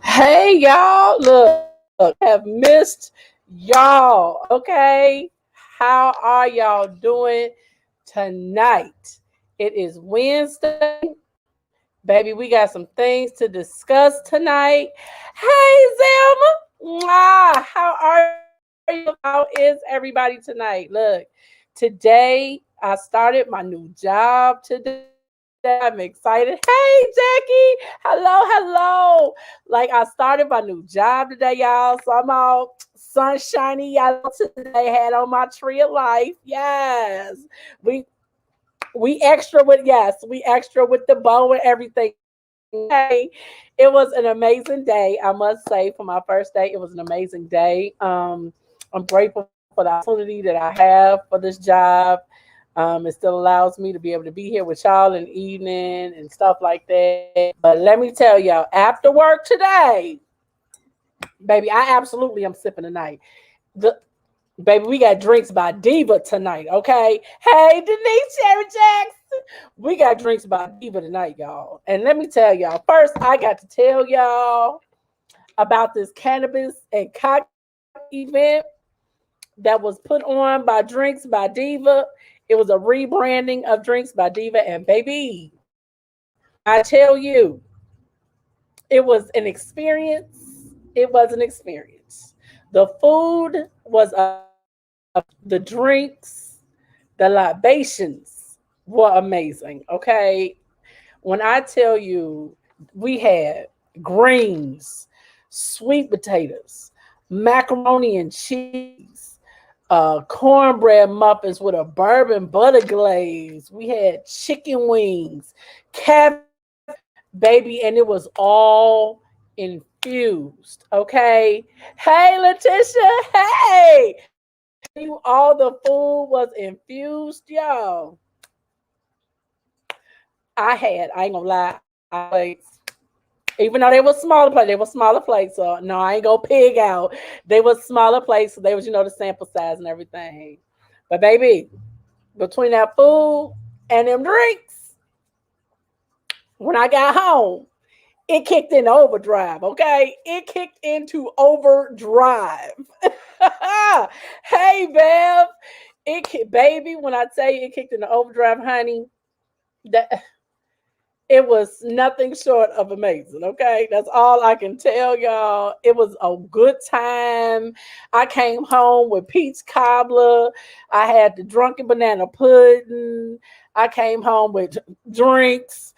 Hey y'all, look, have missed y'all. Okay, how are y'all doing tonight? It is Wednesday, baby. We got some things to discuss tonight. Hey Zelma, how are you? How is everybody tonight? Look, today I started my new job today. I'm excited. Hey Jackie, hello. Like I started my new job today, y'all. So I'm all sunshiny yellow today. Had on my tree of life. Yes. We we extra with the bow and everything. Okay. It was an amazing day, I must say, for my first day. It was an amazing day. I'm grateful for the opportunity that I have for this job. It still allows me to be able to be here with y'all in the evening and stuff like that. But let me tell y'all, after work today, baby, I absolutely am sipping tonight. The Baby, we got drinks by Diva tonight, okay? Hey, Denise Cherry Jackson. We got drinks by Diva tonight, y'all. And let me tell y'all, first, I got to tell y'all about this cannabis and cocktail event that was put on by Drinks by Diva. It was a rebranding of Drinks by Diva. And baby, when I tell you, it was an experience. It was an experience. The food was amazing. The drinks, the libations were amazing. Okay. When I tell you, we had greens, sweet potatoes, macaroni and cheese, cornbread muffins with a bourbon butter glaze. We had chicken wings, catfish, baby, and it was all infused. Okay. Hey, Letitia. Hey. When I tell you all the food was infused, y'all, I ain't gonna lie, I had plates. Even though they were smaller plates, they were smaller plates. So no, I ain't gonna pig out. They were smaller plates, so they was, the sample size and everything. But baby, between that food and them drinks, when I got home, it kicked into overdrive, okay? It kicked into overdrive. Hey, Bev. Baby, when I tell you it kicked into overdrive, honey, that it was nothing short of amazing. Okay, that's all I can tell y'all. It was a good time. I came home with peach cobbler. I had the drunken banana pudding. I came home with drinks.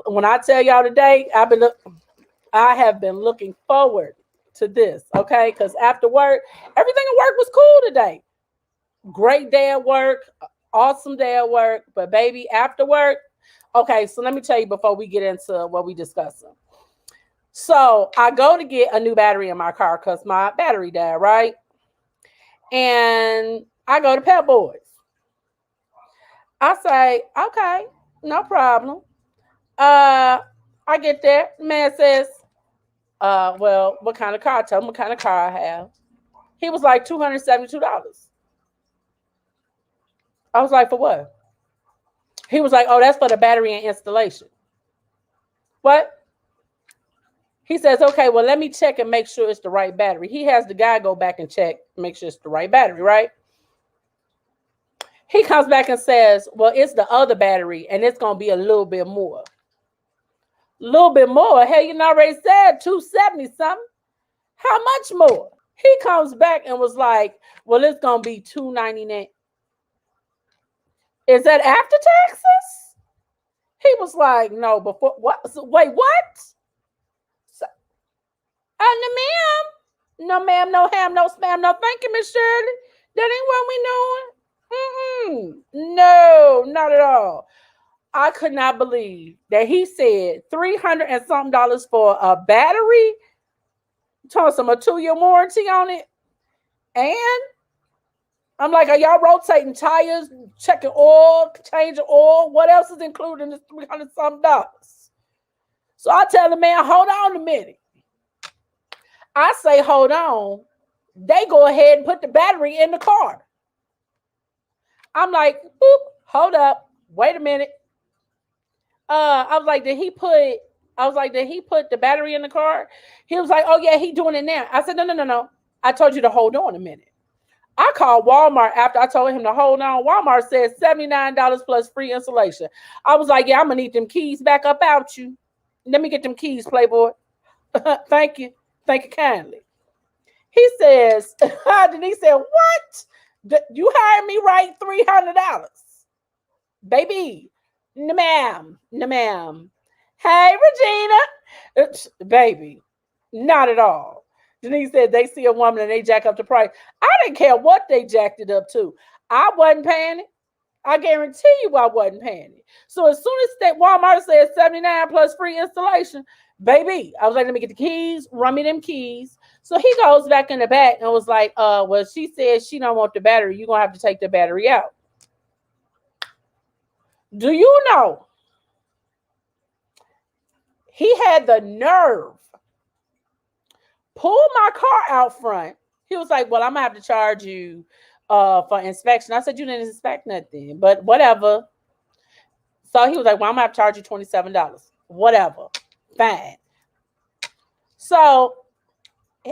When I tell y'all today, I have been looking forward to this. Okay, because after work, everything at work was cool today. Great day at work, awesome day at work. But baby, after work, okay, so let me tell you before we get into what we discussing. So I go to get a new battery in my car because my battery died, right? And I go to Pep Boys. I say, okay, no problem. Uh, I get there. The man says, well, what kind of car? I tell him what kind of car I have. He was like $272. I was like, for what? He was like, oh, that's for the battery and installation. What? He says, okay, well, let me check and make sure it's the right battery. He has the guy go back and check, make sure it's the right battery, right? He comes back and says, well, it's the other battery and it's going to be a little bit more. A little bit more? Hell, you already said 270 something. How much more? He comes back and was like, well, it's going to be 299. Is that after taxes? He was like, no, before what? Wait, what? So, no, ma'am. No, ma'am, no ham, no spam, no thank you, Miss Shirley. That ain't what we doing. No, not at all. I could not believe that he said 300 and something dollars for a battery. Told some a 2-year warranty on it. And I'm like, are y'all rotating tires, checking oil, changing oil? What else is included in this 300 something dollars? So I tell the man, hold on a minute. I say, hold on. They go ahead and put the battery in the car. I'm like, boop, hold up. Wait a minute. I was like, did he put I was like, did he put the battery in the car? He was like, oh yeah, he doing it now. I said, no, no, no, no. I told you to hold on a minute. I called Walmart after I told him to hold on. Walmart said $79 plus free installation. I was like, yeah, I'm gonna need them keys back up out you. Let me get them keys, Playboy. Thank you. Thank you kindly. He says, Denise said, what? You hired me right $300. Baby. No, ma'am. No, ma'am. Hey, Regina. Baby. Not at all. Denise said they see a woman and they jack up the price. I didn't care what they jacked it up to. I wasn't paying it. I guarantee you I wasn't paying it. So as soon as that Walmart said 79 plus free installation, baby, I was like, let me get the keys, run me them keys. So he goes back in the back and was like, well, she said she don't want the battery. You're gonna have to take the battery out. Do you know he had the nerve pull my car out front? He was like, well, I'm gonna have to charge you for inspection. I said, you didn't inspect nothing, but whatever. So he was like, well, I'm gonna have to charge you $27. Whatever. Fine. So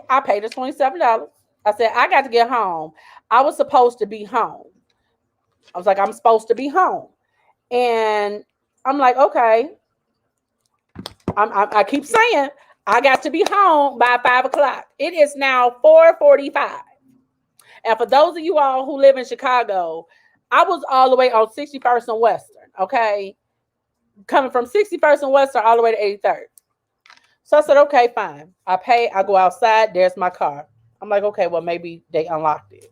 I paid the $27. I said, I got to get home. I was supposed to be home. I was like, I'm supposed to be home. And I'm like, okay. I keep saying I got to be home by 5 o'clock. It is now 4:45. And for those of you all who live in Chicago, I was all the way on 61st and Western, okay? Coming from 61st and Western all the way to 83rd. So I said, okay, fine. I pay. I go outside. There's my car. I'm like, okay, well, maybe they unlocked it.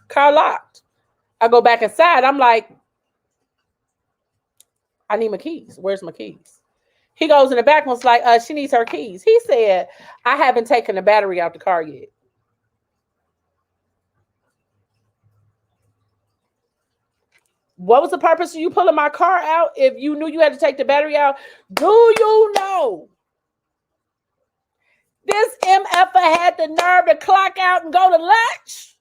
Car locked. I go back inside. I'm like, I need my keys. Where's my keys? He goes in the back and was like, she needs her keys. He said, I haven't taken the battery out the car yet. What was the purpose of you pulling my car out if you knew you had to take the battery out? Do you know this MFer had the nerve to clock out and go to lunch?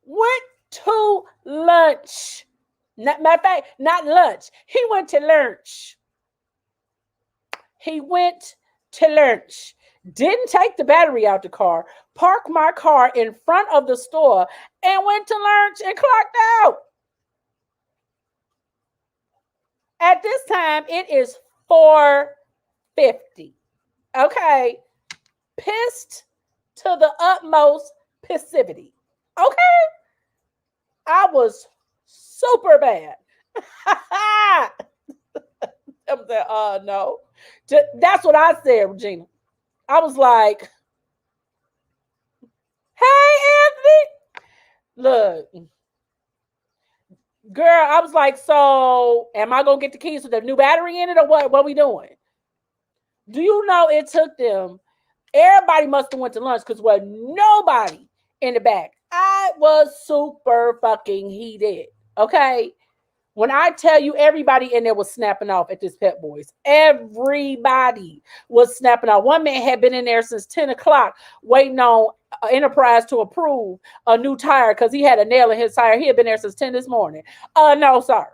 Went to lunch. Matter of fact, not lunch. He went to lunch. He went to lunch. Didn't take the battery out the car. Parked my car in front of the store and went to lunch and clocked out. At this time, it is 4:50. Okay. Pissed to the utmost passivity. Okay. I was super bad. I'm saying, no. That's what I said, Regina. I was like, hey, Anthony. Look, girl, I was like, so am I going to get the keys with a new battery in it or what? What are we doing? Do you know it took them? Everybody must have went to lunch because there was nobody in the back. I was super fucking heated. Okay. When I tell you everybody in there was snapping off at this Pep Boys, everybody was snapping off. One man had been in there since 10 o'clock waiting on Enterprise to approve a new tire because he had a nail in his tire. He had been there since 10 this morning. No, sir.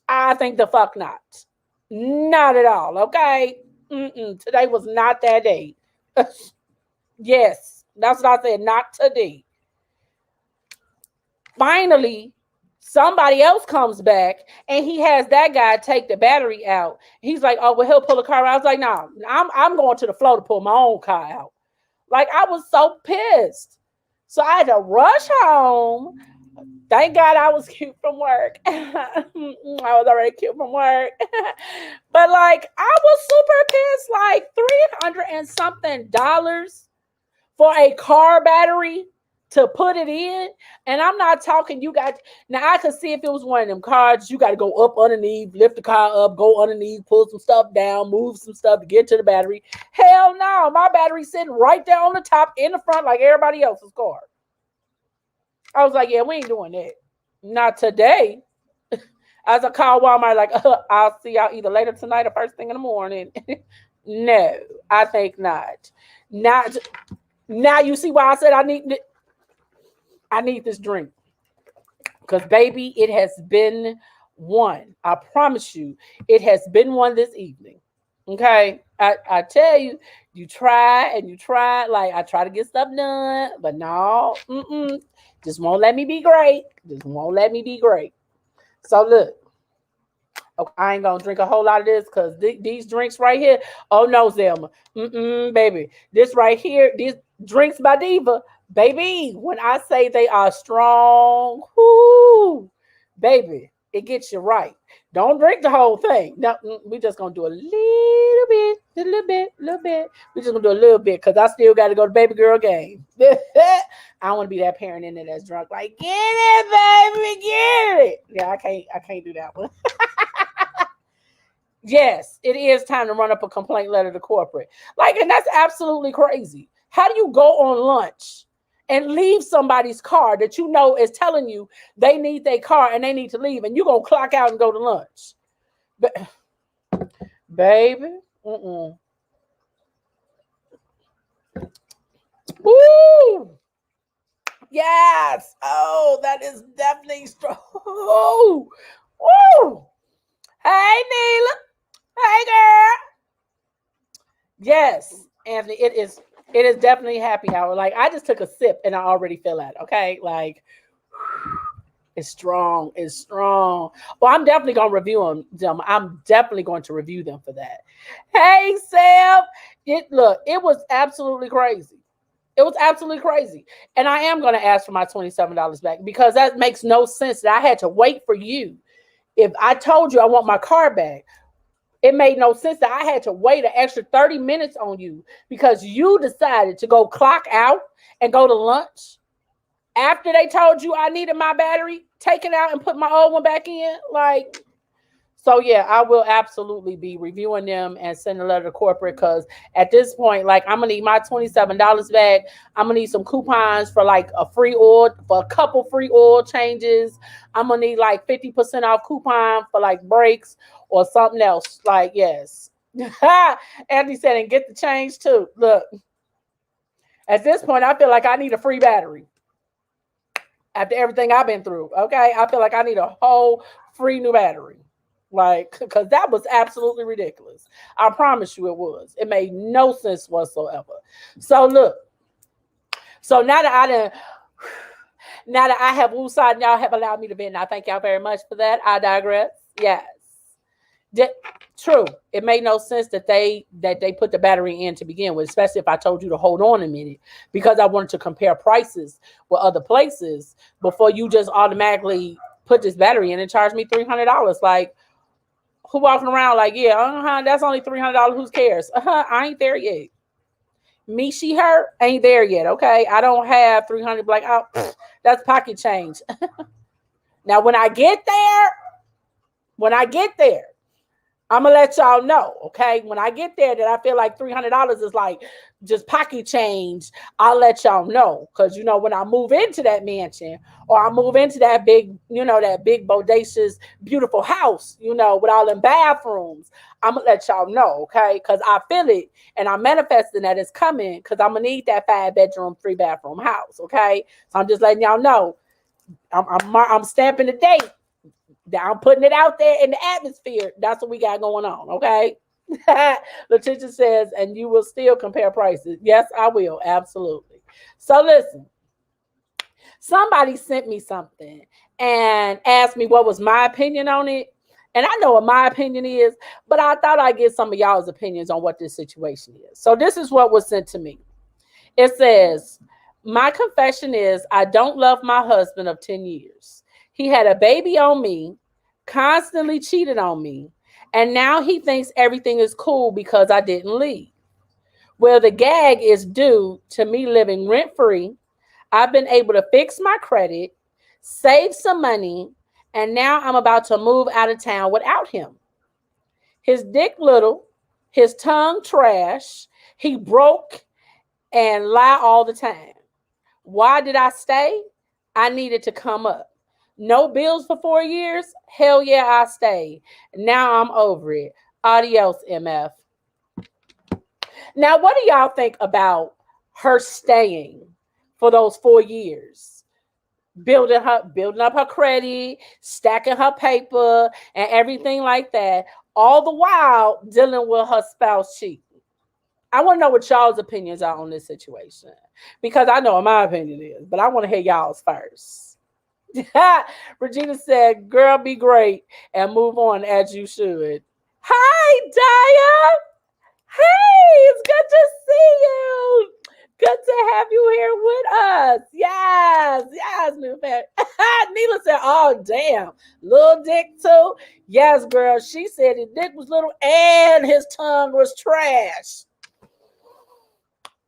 I think the fuck not. Not at all. Okay. Today was not that day. Yes, that's what I said. Not today. Finally, somebody else comes back and he has that guy take the battery out. He's like, oh, well, he'll pull a car out. I was like, no, I'm going to the floor to pull my own car out. Like, I was so pissed. So I had to rush home. Thank God I was cute from work. I was already cute from work. But like, I was super pissed, like $300 and something for a car battery to put it in. And I'm not talking, now I could see if it was one of them cars, you got to go up underneath, lift the car up, go underneath, pull some stuff down, move some stuff to get to the battery. Hell no, my battery's sitting right there on the top in the front like everybody else's car. I was like, yeah, we ain't doing that. Not today. As I called Walmart, like, I'll see y'all either later tonight or first thing in the morning. No, I think not. Not now. You see why I said I need this drink. Because, baby, it has been one. I promise you, it has been one this evening. Okay. I tell you, you try and you try. Like, I try to get stuff done, but no, just won't let me be great. Just won't let me be great. So look, okay, I ain't gonna drink a whole lot of this because these drinks right here. Oh no, Zelma, baby, this right here, these drinks by Diva, baby. When I say they are strong, whoo, baby, it gets you right. Don't drink the whole thing. No, we just gonna do a little bit, little bit. We just gonna do a little bit because I still got to go to baby girl game. I don't want to be that parent in there that's drunk. Like, get it, baby, get it. Yeah, I can't do that one. Yes, it is time to run up a complaint letter to corporate. Like, and that's absolutely crazy. How do you go on lunch and leave somebody's car that you know is telling you they need their car and they need to leave, and you're going to clock out and go to lunch? But, baby, woo! Yes. Oh, that is definitely strong. Woo! Woo! Hey, Neela. Hey, girl. Yes, Anthony, it is definitely happy hour. Like, I just took a sip and I already feel that. Okay, like, it's strong. It's strong. Well, I'm definitely gonna review them. I'm definitely going to review them for that. Hey, Sam. It was absolutely crazy. It was absolutely crazy. And I am gonna ask for my $27 back because that makes no sense that I had to wait for you. If I told you I want my car back, it made no sense that I had to wait an extra 30 minutes on you because you decided to go clock out and go to lunch after they told you I needed my battery taken out and put my old one back in. Like, so yeah, I will absolutely be reviewing them and send a letter to corporate because at this point, like, I'm gonna need my $27 back. I'm gonna need some coupons for like a free oil, for a couple free oil changes. I'm gonna need like 50% off coupon for like brakes or something else. Like, yes. Anthony said, and get the change too. Look, at this point, I feel like I need a free battery after everything I've been through. Okay. I feel like I need a whole free new battery. Like, because that was absolutely ridiculous. I promise you it was. It made no sense whatsoever. So look, so now that I have woosah and y'all have allowed me to vent, and I thank y'all very much for that. I digress. Yes. True. It made no sense that they put the battery in to begin with, especially if I told you to hold on a minute because I wanted to compare prices with other places before you just automatically put this battery in and charge me $300. Like, who walking around like, yeah, that's only $300. Who cares? I ain't there yet. Me, she, her, ain't there yet. Okay, I don't have 300. Like, oh, that's pocket change. Now, when I get there, I'm gonna let y'all know, okay? When I get there, that I feel like $300 is like just pocket change. I'll let y'all know, because when I move into that mansion or I move into that big, that big bodacious, beautiful house, with all them bathrooms, I'm gonna let y'all know, okay? Because I feel it and I'm manifesting that it's coming, because I'm gonna need that 5-bedroom, 3-bathroom house, okay? So I'm just letting y'all know. I'm stamping the date. I'm putting it out there in the atmosphere. That's what we got going on, okay? Letitia says, and you will still compare prices. Yes, I will. Absolutely. So listen, somebody sent me something and asked me what was my opinion on it. And I know what my opinion is, but I thought I'd get some of y'all's opinions on what this situation is. So this is what was sent to me. It says, my confession is I don't love my husband of 10 years. He had a baby on me, constantly cheated on me, and now he thinks everything is cool because I didn't leave. Well, the gag is due to me living rent-free. I've been able to fix my credit, save some money, and now I'm about to move out of town without him. His dick little, his tongue trash, he broke and lie all the time. Why did I stay? I needed to come up. No bills for 4 years? Hell yeah, I stayed. Now I'm over it. Adios, MF. Now, what do y'all think about her staying for those 4 years? building up her credit, stacking her paper, and everything like that. All the while dealing with her spouse cheating. I want to know what y'all's opinions are on this situation because I know what my opinion is, but I want to hear y'all's first. Regina said, "Girl, be great and move on as you should." Hi, Daya. Hey, it's good to see you. Good to have you here with us. Yes, yes, new fan. Neela said, "Oh, damn. Little dick, too." Yes, girl. She said his dick was little and his tongue was trash.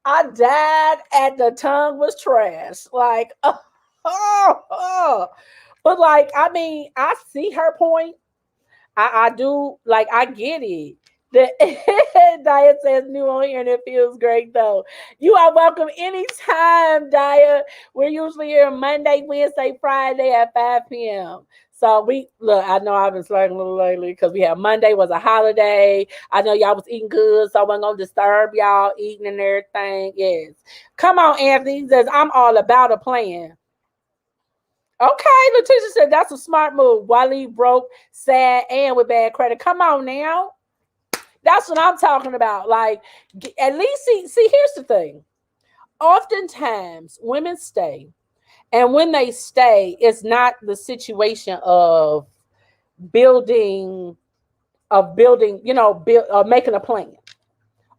I died at the tongue was trash. Like, oh. But, like, I mean, I see her point. I do like I get it. The Daya says new on here and it feels great though. You are welcome anytime, Daya. We're usually here Monday, Wednesday, Friday at 5 p.m. So we look, I know I've been slacking a little lately because we had Monday was a holiday. I know y'all was eating good, so I wasn't gonna disturb y'all eating and everything. Yes. Come on, Anthony. He says I'm all about a plan. Okay, Letitia said that's a smart move. Wally broke, sad, and with bad credit. Come on now. That's what I'm talking about. Like, at least see, here's the thing. Oftentimes, women stay, and when they stay, it's not the situation building, building, making a plan.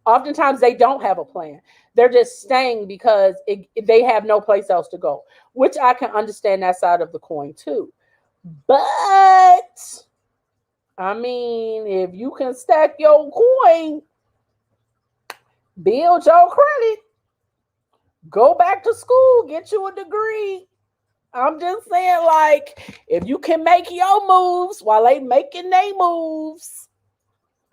Oftentimes, they don't have a plan. They're just staying because they have no place else to go, which I can understand that side of the coin too. But I mean, if you can stack your coin, build your credit, go back to school, get you a degree. I'm just saying, like, if you can make your moves while they making their moves,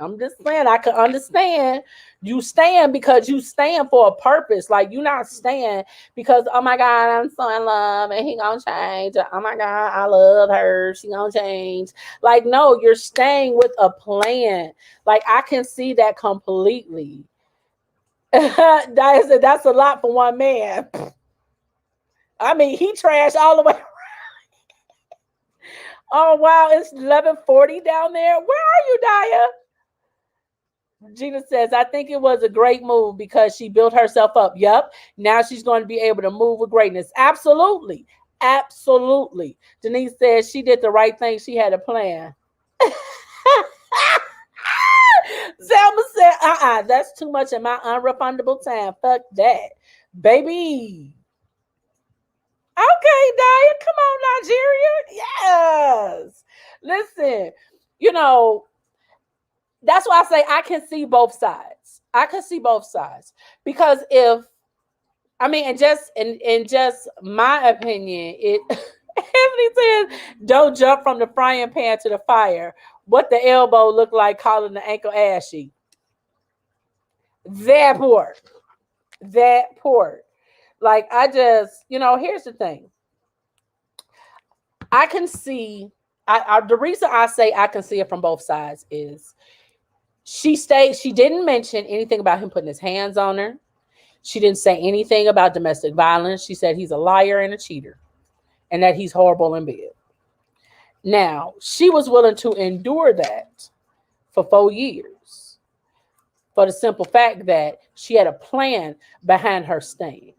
I'm just saying I can understand you stand because you stand for a purpose. Like you not stand because oh my God, I'm so in love and he gonna change. Oh my God, I love her. She gonna change. Like, no, you're staying with a plan. Like I can see that completely. Dia said that's a lot for one man. I mean, he trashed all the way. Oh wow, it's 11:40 down there. Where are you, Dia? Gina says, I think it was a great move because she built herself up. Yep. Now she's going to be able to move with greatness. Absolutely. Absolutely. Denise says she did the right thing. She had a plan. Selma said, that's too much in my unrefundable time. Fuck that. Baby. Okay, Daya, come on, Nigeria. Yes. Listen, you know, that's why I say I can see both sides. I can see both sides because if I mean, and just my opinion, it Anthony says, "Don't jump from the frying pan to the fire." What the elbow look like calling the ankle ashy? That part, that part. Like I just, here's the thing. I can see. The reason I say I can see it from both sides is she stayed. She didn't mention anything about him putting his hands on her. She didn't say anything about domestic violence. She said he's a liar and a cheater and that he's horrible in bed. Now, she was willing to endure that for 4 years for the simple fact that she had a plan behind her staying.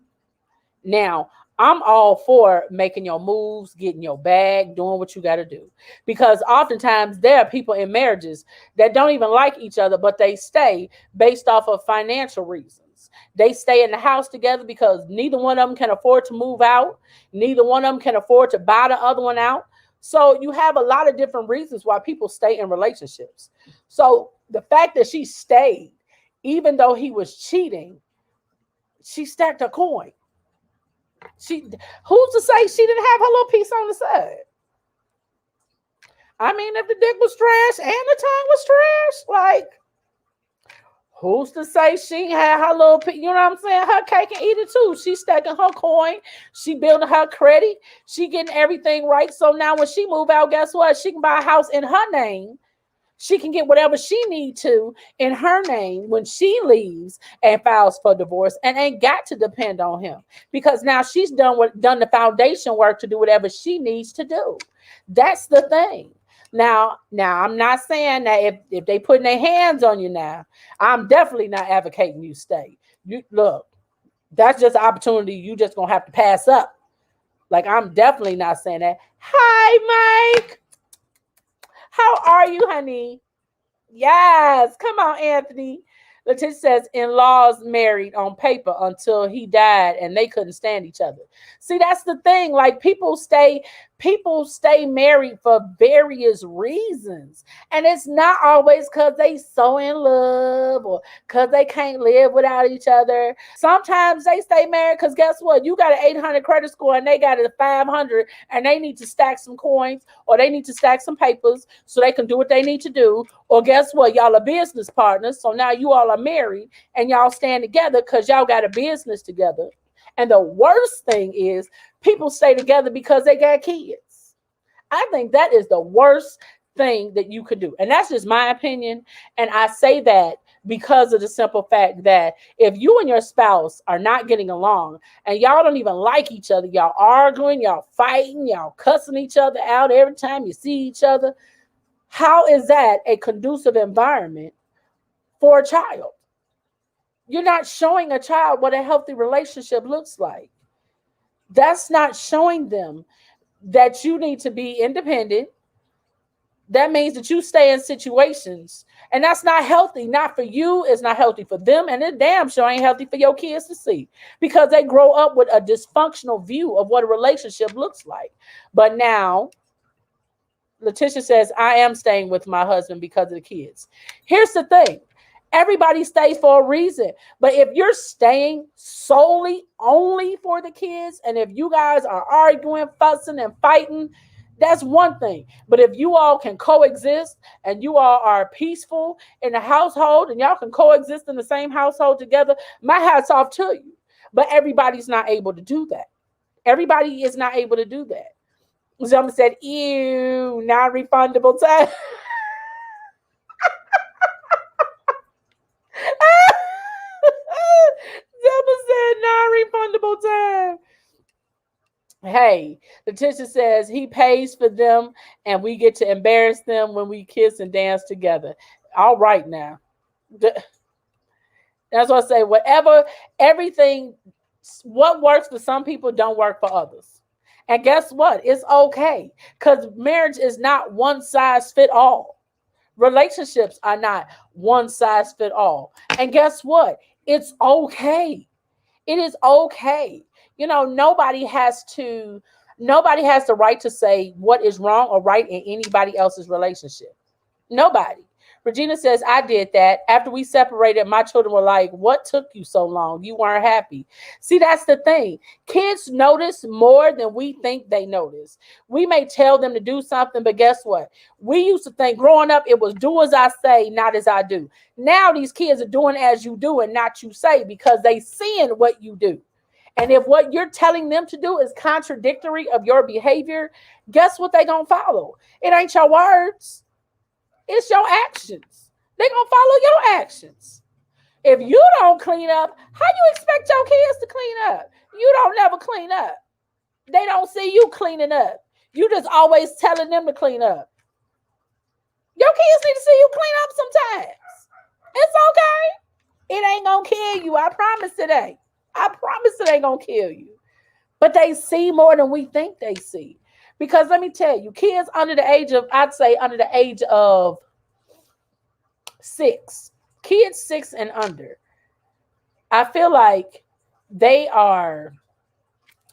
Now, I'm all for making your moves, getting your bag, doing what you got to do. Because oftentimes there are people in marriages that don't even like each other, but they stay based off of financial reasons. They stay in the house together because neither one of them can afford to move out. Neither one of them can afford to buy the other one out. So you have a lot of different reasons why people stay in relationships. So the fact that she stayed, even though he was cheating, she stacked a coin. Who's to say she didn't have her little piece on the side? I mean, if the dick was trash and the tongue was trash, like who's to say she had her little piece? You know what I'm saying? Her cake and eat it too. She stacking her coin. She building her credit. She getting everything right. So now when she move out, guess what? She can buy a house in her name. She can get whatever she need to in her name when she leaves and files for divorce and ain't got to depend on him because now she's done the foundation work to do whatever she needs to do. That's the thing. Now I'm not saying that if they putting their hands on you now, I'm definitely not advocating you stay. You look, that's just an opportunity you just gonna have to pass up. Like I'm definitely not saying that. Hi, Mike. How are you, honey? Yes, come on, Anthony. Letitia says in-laws married on paper until he died and they couldn't stand each other. See, that's the thing. Like people stay married for various reasons. And it's not always because they so in love or because they can't live without each other. Sometimes they stay married because guess what? You got an 800 credit score and they got a 500 and they need to stack some coins or they need to stack some papers so they can do what they need to do. Or guess what? Y'all are business partners. So now you all are married and y'all stand together because y'all got a business together. And the worst thing is people stay together because they got kids. I think that is the worst thing that you could do. And that's just my opinion. And I say that because of the simple fact that if you and your spouse are not getting along and y'all don't even like each other, y'all arguing, y'all fighting, y'all cussing each other out every time you see each other, how is that a conducive environment for a child? You're not showing a child what a healthy relationship looks like. That's not showing them that you need to be independent. That means that you stay in situations, and that's not healthy. Not for you, it's not healthy for them, and it damn sure ain't healthy for your kids to see because they grow up with a dysfunctional view of what a relationship looks like. But now Letitia says, I am staying with my husband because of the kids. Here's the thing. Everybody stays for a reason. But if you're staying solely only for the kids, and if you guys are arguing, fussing, and fighting, that's one thing. But if you all can coexist and you all are peaceful in the household and y'all can coexist in the same household together, my hat's off to you. But everybody's not able to do that. Everybody is not able to do that. Zuma said, ew, non-refundable time. Zuma said non-refundable time. Hey, Letitia says he pays for them and we get to embarrass them when we kiss and dance together. All right now. That's what I say. Whatever, everything, what works for some people don't work for others. And guess what? It's okay because marriage is not one size fit all. Relationships are not one size fit all. And guess what? It's okay. It is okay. You know, nobody has the right to say what is wrong or right in anybody else's relationship. Nobody. Regina says, I did that. After we separated, my children were like, what took you so long? You weren't happy. See, that's the thing. Kids notice more than we think they notice. We may tell them to do something, but guess what? We used to think growing up, it was do as I say, not as I do. Now these kids are doing as you do and not you say because they seeing what you do. And if what you're telling them to do is contradictory of your behavior, guess what they gonna follow? It ain't your words. It's your actions. They're going to follow your actions. If you don't clean up, how you expect your kids to clean up? You don't never clean up. They don't see you cleaning up. You just always telling them to clean up. Your kids need to see you clean up sometimes. It's okay. It ain't going to kill you. I promise it ain't. I promise it ain't going to kill you. But they see more than we think they see. Because let me tell you, kids under the age of, I'd say under the age of 6, kids 6 and under, I feel like they are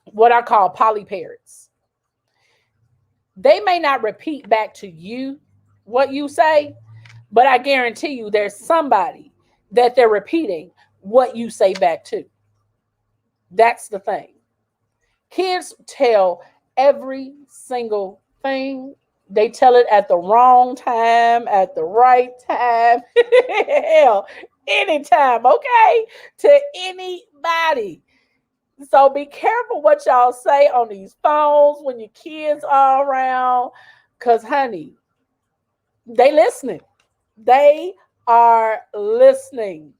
what I call polyparrots. They may not repeat back to you what you say, but I guarantee you there's somebody that they're repeating what you say back to. That's the thing. Kids tell every single thing. They tell it at the wrong time, at the right time. Hell, anytime, okay? To anybody. So be careful what y'all say on these phones when your kids are around. Because, honey, they listening. They are listening.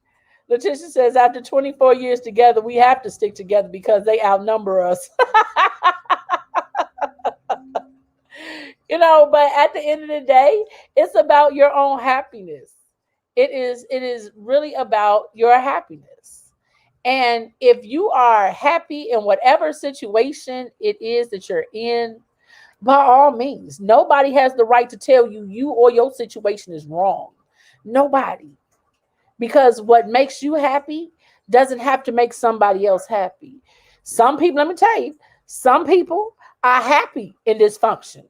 Letitia says, after 24 years together, we have to stick together because they outnumber us. But at the end of the day, it's about your own happiness. It is really about your happiness. And if you are happy in whatever situation it is that you're in, by all means, nobody has the right to tell you or your situation is wrong. Nobody. Because what makes you happy doesn't have to make somebody else happy. Some people, let me tell you, some people are happy in dysfunction.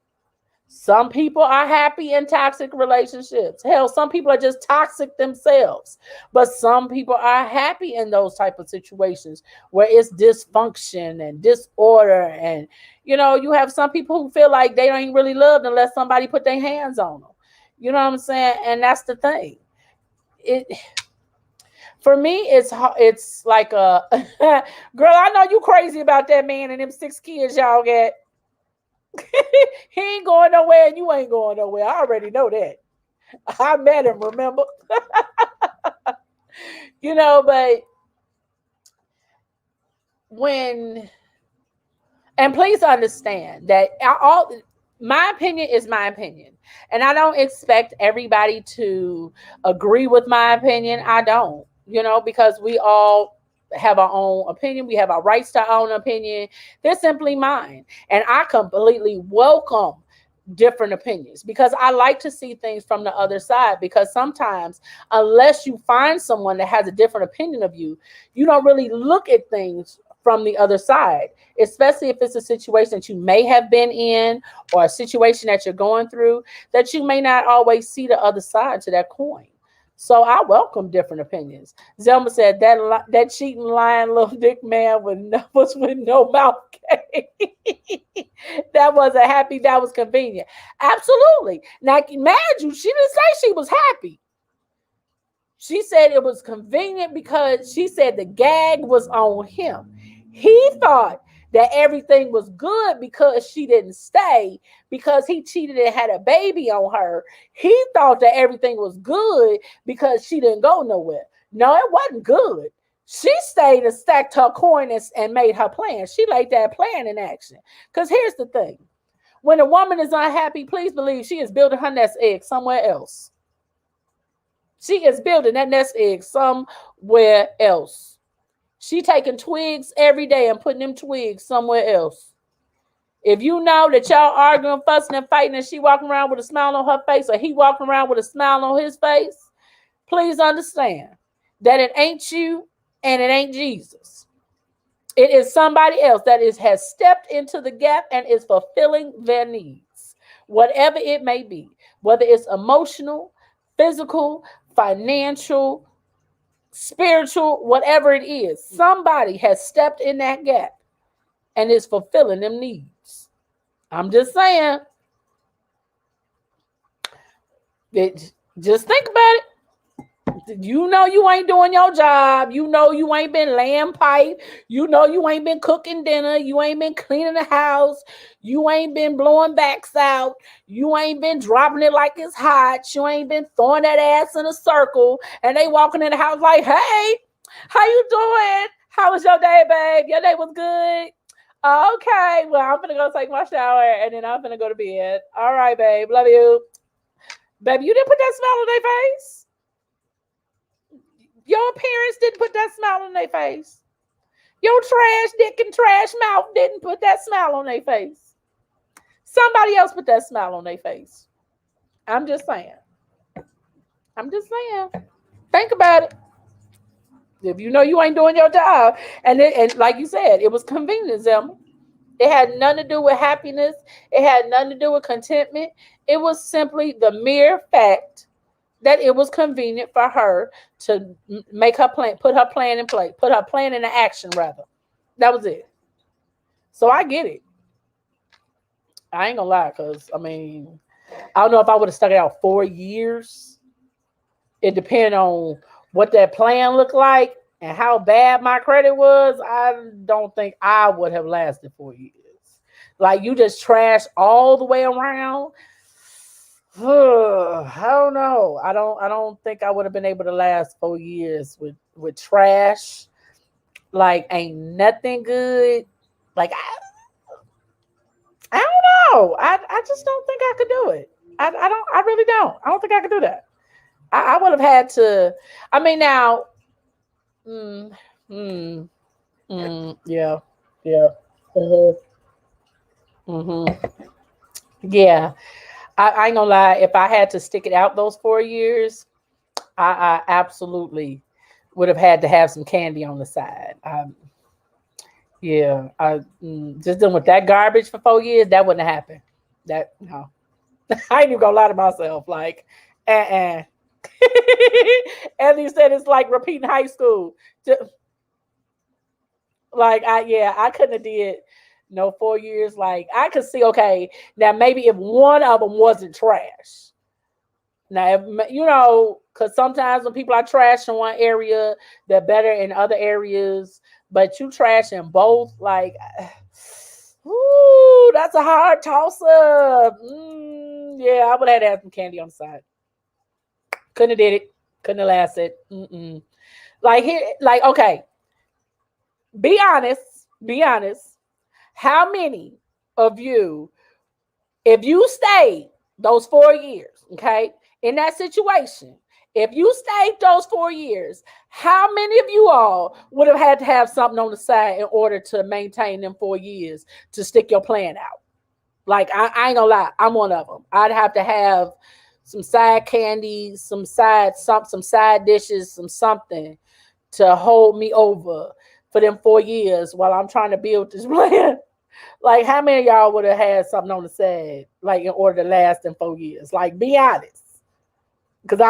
Some people are happy in toxic relationships. Hell, some people are just toxic themselves. But some people are happy in those type of situations where it's dysfunction and disorder. And you have some people who feel like they ain't really loved unless somebody put their hands on them. You know what I'm saying? And that's the thing. It For me, it's like a girl. I know you crazy about that man and them 6 kids y'all got. He ain't going nowhere and you ain't going nowhere. I already know that. I met him, remember? But when and please understand that all my opinion is my opinion. And I don't expect everybody to agree with my opinion. I don't, because we all have our own opinion. We have our rights to our own opinion. They're simply mine. And I completely welcome different opinions because I like to see things from the other side, because sometimes unless you find someone that has a different opinion of you, you don't really look at things from the other side, especially if it's a situation that you may have been in or a situation that you're going through that you may not always see the other side to that coin. So I welcome different opinions. Zelma said that cheating, lying little dick man was with no mouth came. That wasn't happy. That was convenient. Absolutely. Now, mind you, she didn't say she was happy. She said it was convenient because she said the gag was on him. He thought that everything was good because she didn't stay, because he cheated and had a baby on her. He thought that everything was good because she didn't go nowhere. No, it wasn't good. She stayed and stacked her coin and made her plan. She laid that plan in action. Because here's the thing. When a woman is unhappy, please believe she is building her nest egg somewhere else. She is building that nest egg somewhere else. She taking twigs every day and putting them twigs somewhere else. If you know that y'all arguing, fussing, and fighting, and she walking around with a smile on her face, or he walking around with a smile on his face, please understand that it ain't you and it ain't Jesus. It is somebody else that has stepped into the gap and is fulfilling their needs, whatever it may be, whether it's emotional, physical, financial, spiritual, whatever it is. Somebody has stepped in that gap and is fulfilling them needs. I'm just saying. Just think about it. You know you ain't doing your job. You know you ain't been laying pipe. You know you ain't been cooking dinner. You ain't been cleaning the house. You ain't been blowing backs out. You ain't been dropping it like it's hot. You ain't been throwing that ass in a circle. And they walking in the house like, hey, how you doing? How was your day, babe? Your day was good? Okay, well, I'm gonna go take my shower and then I'm gonna go to bed. All right, babe. Love you. Baby, you didn't put that smile on their face. Your parents didn't put that smile on their face. Your trash dick and trash mouth didn't put that smile on their face. Somebody else put that smile on their face. I'm just saying. I'm just saying. Think about it. If you know you ain't doing your job, and like you said, it was convenience, Emma. It had nothing to do with happiness. It had nothing to do with contentment. It was simply the mere fact that it was convenient for her to make her plan, put her plan in place, put her plan into action, rather. That was it. So I get it. I ain't gonna lie, because I don't know if I would have stuck it out 4 years. It depends on what that plan looked like and how bad my credit was. I don't think I would have lasted 4 years. Like, you just trash all the way around. I don't know. I don't think I would have been able to last 4 years with trash. Like ain't nothing good. Like I don't know. I just don't think I could do it. I don't. I really don't. I don't think I could do that. I would have had to. I mean, now. Mm, mm, yeah. Yeah. hmm hmm Yeah. I ain't gonna lie. If I had to stick it out those 4 years, I absolutely would have had to have some candy on the side. Yeah. Just dealing with that garbage for 4 years, that wouldn't have happened. That no. I ain't even gonna lie to myself. Like, uh-uh. Anthony said it's like repeating high school. Like I couldn't have did no 4 years. Like I could see, okay, now maybe if one of them wasn't trash. Now because sometimes when people are trash in one area, they're better in other areas. But you trash in both, like, ooh, that's a hard toss up. Yeah, I would have had some candy on the side. Couldn't have did it. Couldn't have lasted. Like here, like okay. Be honest. Be honest. How many of you, if you stayed those 4 years, okay, in that situation, if you stayed those 4 years, how many of you all would have had to have something on the side in order to maintain them 4 years to stick your plan out? Like I ain't gonna lie, I'm one of them. I'd have to have some side candy, some side dishes, some something to hold me over for them 4 years while I'm trying to build this plan. Like, how many of y'all would have had something on the side, like, in order to last in 4 years? Like, be honest. Because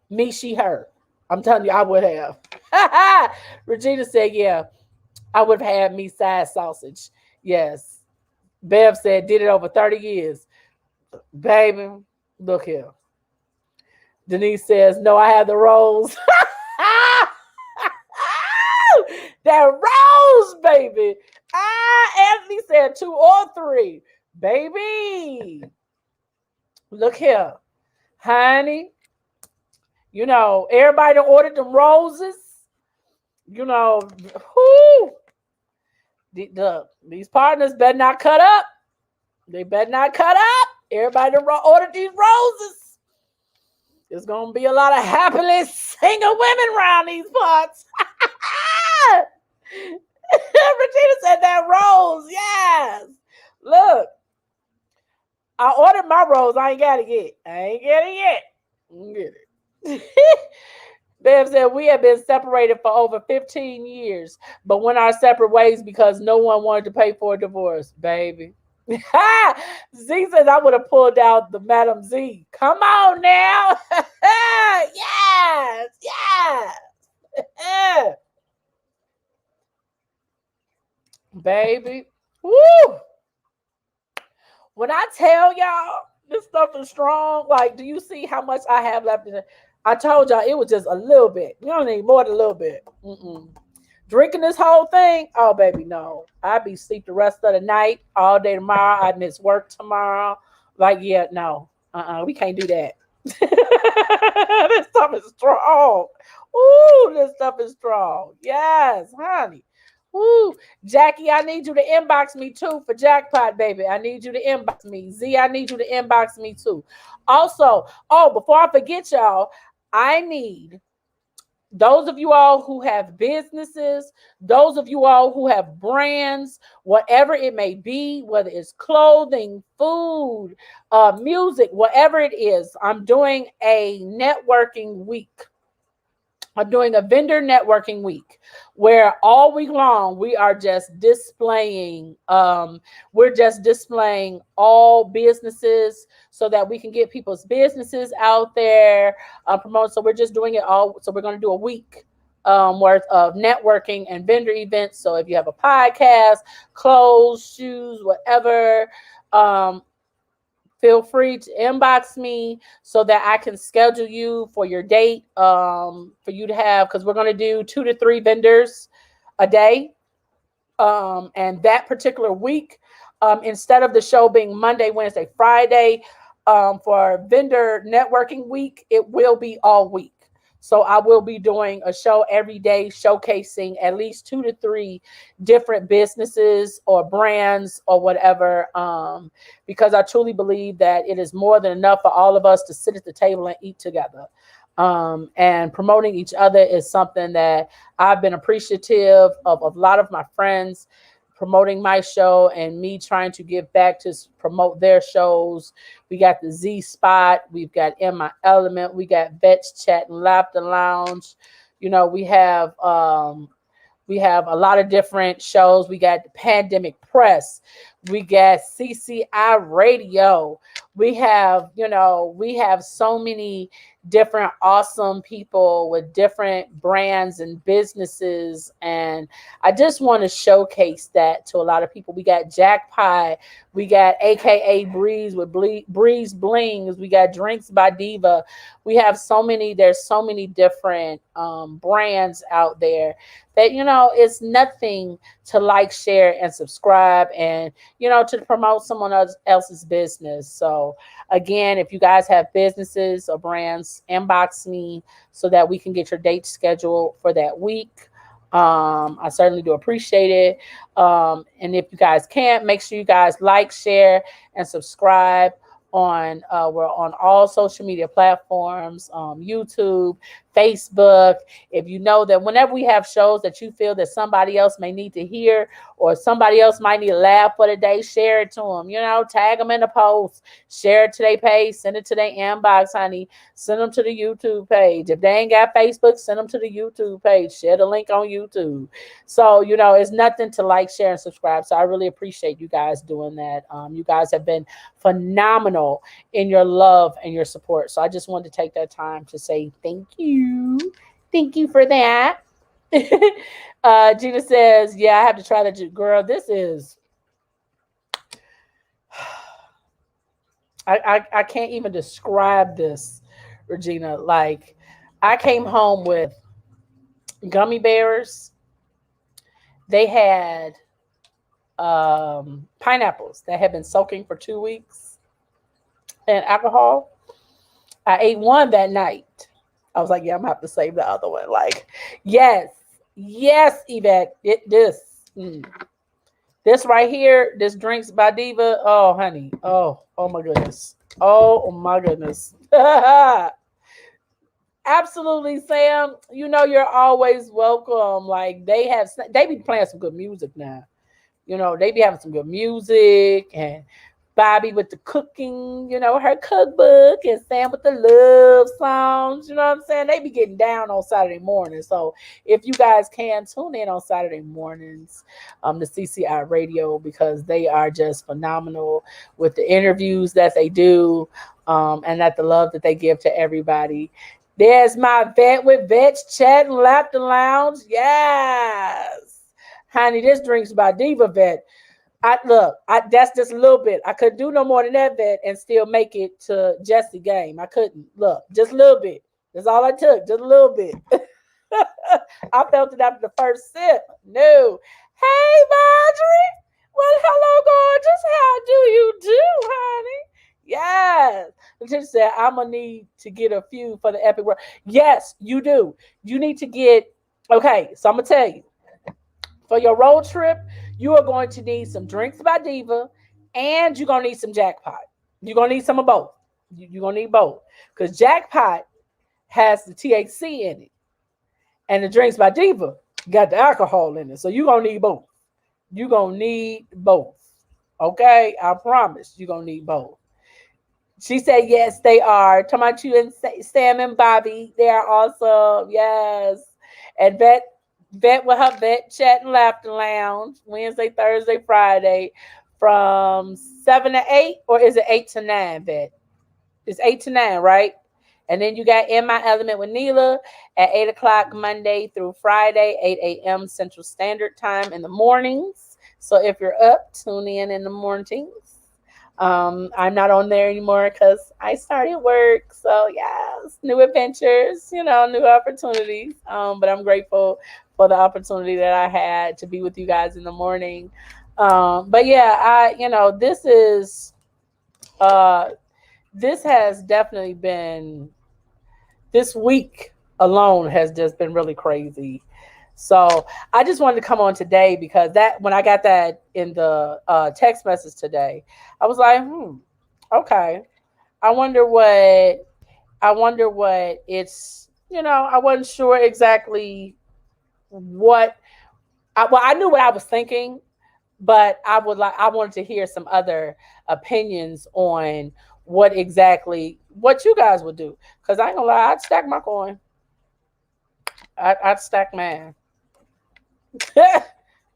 me, she, her. I'm telling you, I would have. Regina said, yeah, I would have had me side sausage. Yes. Bev said, did it over 30 years. Baby, look here. Denise says, no, I have the rolls. That rose, baby. Anthony said 2 or 3. Baby. Look here. Honey. Everybody done ordered them roses. Whoo. These partners better not cut up. They better not cut up. Everybody done ordered these roses. There's gonna be a lot of happily single women around these parts. Regina said that rose, yes. Look, I ordered my rose. I ain't got it yet. I ain't get it yet. Get it. Bev said we have been separated for over 15 years, but went our separate ways because no one wanted to pay for a divorce, baby. Z says I would have pulled out the Madam Z. Come on now. Yes, yes. Baby. Woo! When I tell y'all this stuff is strong, like, do you see how much I have left in it? I told y'all it was just a little bit. You don't need more than a little bit. Drinking this whole thing, oh baby, no. I'd be asleep the rest of the night, all day tomorrow. I'd miss work tomorrow. Like, yeah, no. We can't do that. This stuff is strong. Ooh, this stuff is strong. Yes, honey. Woo. Jackie, I need you to inbox me too for jackpot, baby. I need you to inbox me. Z, I need you to inbox me too. Also, before I forget y'all, I need those of you all who have businesses, those of you all who have brands, whatever it may be, whether it's clothing, food, music, whatever it is, I'm doing a networking week. I'm doing a vendor networking week where all week long we are just displaying all businesses so that we can get people's businesses out there, promote. So we're just doing it all. So we're going to do a week worth of networking and vendor events. So if you have a podcast, clothes, shoes, whatever, feel free to inbox me so that I can schedule you for your date, for you to have, because we're going to do 2 to 3 vendors a day. And that particular week, instead of the show being Monday, Wednesday, Friday, For vendor networking week, it will be all week. So I will be doing a show every day showcasing at least two to three different businesses or brands or whatever. Because I truly believe that it is more than enough for all of us to sit at the table and eat together. And promoting each other is something that I've been appreciative of a lot of my friends promoting my show and me trying to give back to promote their shows. We got the Z Spot, we've got In My Element, we got Vets Chat and Laughter Lounge. We have a lot of different shows. We got the Pandemic Press. We got CCI Radio. We have so many different awesome people with different brands and businesses. And I just want to showcase that to a lot of people. We got Jackpot. We got AKA Breeze with Breeze Blings. We got Drinks by Diva. There's so many different brands out there that it's nothing to like, share, and subscribe, and to promote someone else's business. So again, if you guys have businesses or brands, inbox me so that we can get your date scheduled for that week. I certainly do appreciate it. And if you guys can't, make sure you guys like, share, and subscribe we're on all social media platforms, YouTube, Facebook. If you know that whenever we have shows that you feel that somebody else may need to hear or somebody else might need a laugh for the day, share it to them. Tag them in the post, share it to their page, send it to their inbox, honey. Send them to the YouTube page. If they ain't got Facebook, send them to the YouTube page. Share the link on YouTube. So it's nothing to like, share, and subscribe. So I really appreciate you guys doing that. You guys have been phenomenal in your love and your support. So I just wanted to take that time to say thank you. Thank you for that. Gina says, yeah, I have to try that. Girl, this is, I can't even describe this, Regina. Like, I came home with gummy bears. They had pineapples that had been soaking for 2 weeks in alcohol. I ate one that night. I was like, yeah, I'm gonna have to save the other one. Like, yes, Yvette, this right here, this Drinks by Diva. Oh, honey. Oh my goodness. Oh my goodness. Absolutely, Sam. You're always welcome. Like, they be playing some good music now. They be having some good music, and Bobby with the cooking, her cookbook, and Sam with the love songs. You know what I'm saying? They be getting down on Saturday morning. So if you guys can tune in on Saturday mornings, the CCI radio, because they are just phenomenal with the interviews that they do, and that the love that they give to everybody. There's my vet with Vets Chat and Laughter Lounge. Yes. Honey, this Drinks by Diva Vet. That's just a little bit. I couldn't do no more than that, Vet, and still make it to Jesse game. I couldn't. Look, just a little bit. That's all I took, just a little bit. I felt it after the first sip. No. Hey, Marjorie. Well, hello, gorgeous. How do you do, honey? Yes. Letitia said, I'm going to need to get a few for the epic world. Yes, you do. You need to get, okay, so I'm going to tell you. For your road trip, you are going to need some Drinks by Diva, and you're going to need some Jackpot. You're going to need some of both. You're going to need both. Because Jackpot has the THC in it, and the Drinks by Diva got the alcohol in it. So you're going to need both. You're going to need both. Okay? I promise you're going to need both. She said, yes, they are. Talking about you and Sam and Bobby. They are awesome. Yes. And Vet with her Vet Chat and Laughter Lounge, Wednesday, Thursday, Friday, from 7 to 8, or is it 8 to 9, Vet? It's 8 to 9, right? And then you got In My Element with Neela at 8 o'clock Monday through Friday, 8 a.m. Central Standard Time in the mornings. So if you're up, tune in the mornings. I'm not on there anymore because I started work. So yes, new adventures, new opportunities. But I'm grateful for the opportunity that I had to be with you guys in the morning. But yeah, this is this has definitely been, this week alone has just been really crazy. So I just wanted to come on today because that, when I got that in the text message today, I was like, okay. I wonder what I wonder what it's, I wasn't sure exactly what well, I knew what I was thinking, but I wanted to hear some other opinions on what you guys would do. Cause I ain't gonna lie, I'd stack my coin. I'd stack mine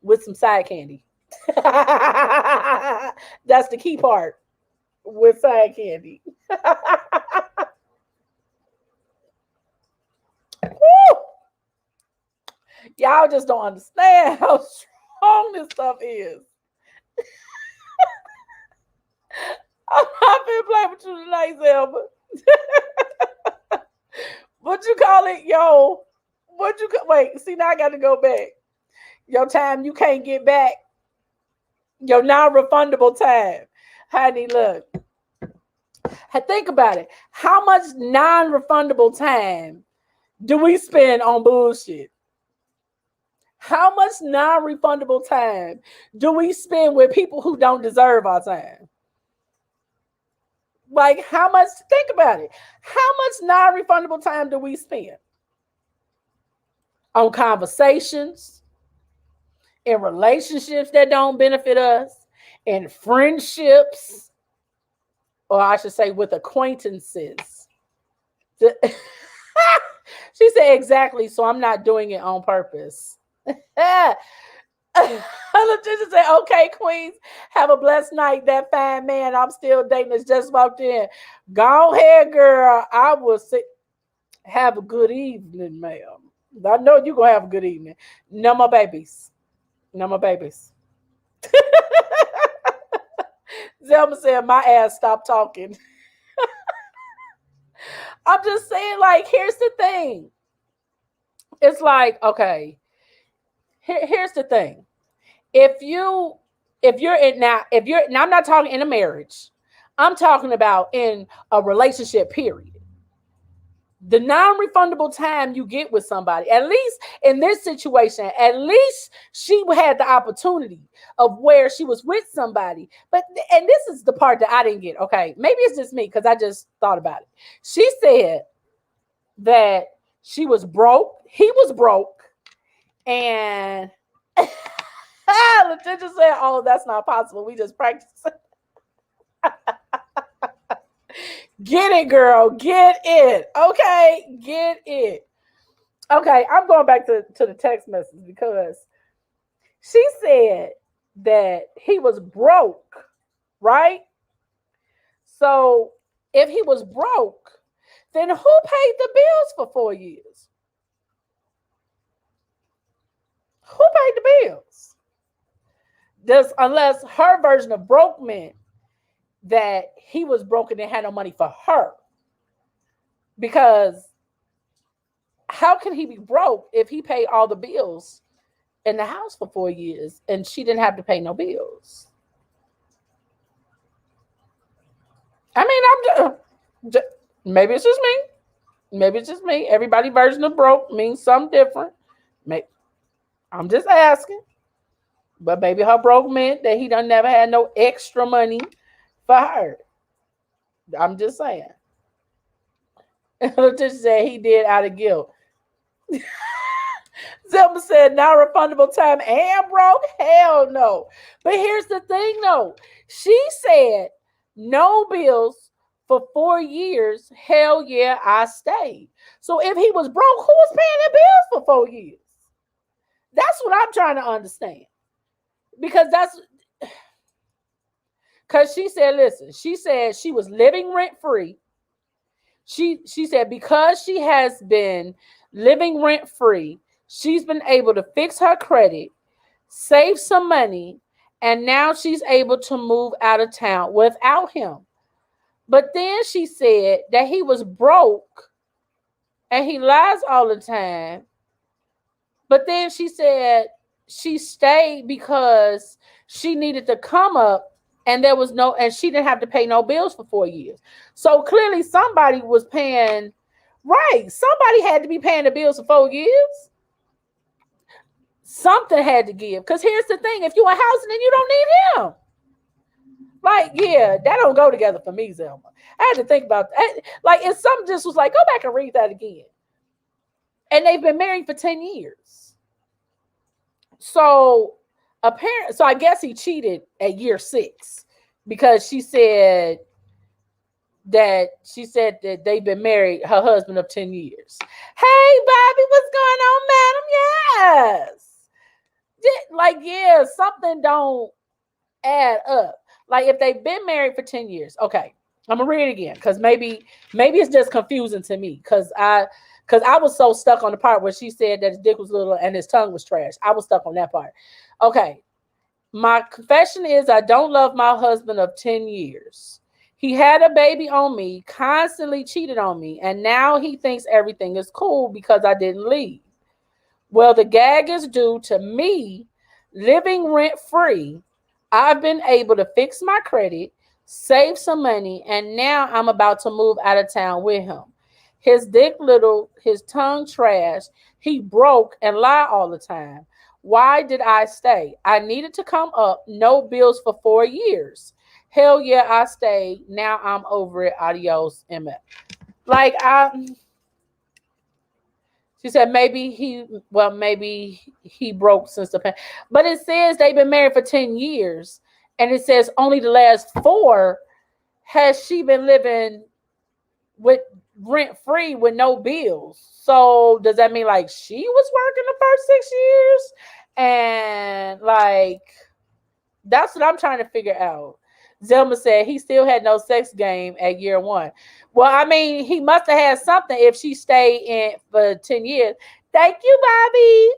with some side candy. That's the key part, with side candy. Woo! Y'all just don't understand how strong this stuff is. I'm not been playing with you tonight, Zelma. What you call it, yo? Wait? See, now I got to go back. Your time you can't get back. Your non-refundable time, honey. Look, think about it. How much non-refundable time do we spend on bullshit? How much non-refundable time do we spend with people who don't deserve our time? Like, how much? Think about it. How much non-refundable time do we spend on conversations, in relationships that don't benefit us, in friendships, or I should say, with acquaintances? She said, exactly. So I'm not doing it on purpose. Letitia said, okay, Queens, have a blessed night. That fine man I'm still dating has just walked in. Go ahead, girl. I will say, have a good evening, ma'am. I know you're going to have a good evening. No more babies. No more babies. Zelma said, my ass stopped talking. I'm just saying, like, here's the thing. It's like, okay, here's the thing. If you if you're in if you're now, I'm not talking in a marriage. I'm talking about in a relationship, period. The non-refundable time you get with somebody, at least in this situation, at least she had the opportunity of where she was with somebody. But and this is the part that I didn't get. Okay, maybe it's just me because I just thought about it. She said that she was broke, he was broke, and Letitia said, "Oh, that's not possible. We just practice." Get it, girl. Get it. Okay, get it. Okay, I'm going back to the text message because she said that he was broke, right? So if he was broke, then who paid the bills for 4 years? Who paid the bills? Does unless her version of broke meant that he was broke and they had no money for her. Because how can he be broke if he paid all the bills in the house for 4 years and she didn't have to pay no bills? I mean, just maybe it's just me. Maybe it's just me. Everybody version of broke means something different. Maybe, I'm just asking. But maybe her broke meant that he done never had no extra money for her. I'm just saying. Letitia said he did out of guilt. Zelma said, "Not refundable time and broke? Hell no." But here's the thing though. She said, no bills for 4 years. Hell yeah, I stayed. So if he was broke, who was paying the bills for 4 years? That's what I'm trying to understand. Because she said, listen, she said she was living rent free. She said because she has been living rent free, she's been able to fix her credit, save some money, and now she's able to move out of town without him. But then she said that he was broke and he lies all the time. But then she said she stayed because she needed to come up and there was no, and she didn't have to pay no bills for 4 years. So clearly somebody was paying, right? Somebody had to be paying the bills for 4 years. Something had to give. Because here's the thing: if you a housing, then you don't need him. Like, yeah, that don't go together for me, Zelma. I had to think about that. Like, if something just was like, go back and read that again. And they've been married for 10 years. So apparently, so I guess he cheated at year 6, because she said that they've been married, her husband, of 10 years. Hey, Bobby, what's going on, madam? Yes. Like, yeah, something don't add up. Like, if they've been married for 10 years, okay, I'm gonna read it again, because maybe it's just confusing to me, because I was so stuck on the part where she said that his dick was little and his tongue was trash. I was stuck on that part. Okay. My confession is, I don't love my husband of 10 years. He had a baby on me, constantly cheated on me, and now he thinks everything is cool because I didn't leave. Well, the gag is due to me living rent free. I've been able to fix my credit, save some money, and now I'm about to move out of town with him. His dick little, his tongue trash, he broke and lie all the time. Why did I stay? I needed to come up, no bills for 4 years. Hell yeah, I stayed. Now I'm over it. Adios, MF. Like, she said maybe he broke since the past. But it says they've been married for 10 years. And it says only the last 4 has she been living with rent free with no bills. So does that mean like she was working the first 6 years? And like, that's what I'm trying to figure out. Zelma said he still had no sex game at year 1. Well, I mean, he must have had something if she stayed in for 10 years. Thank you, Bobby.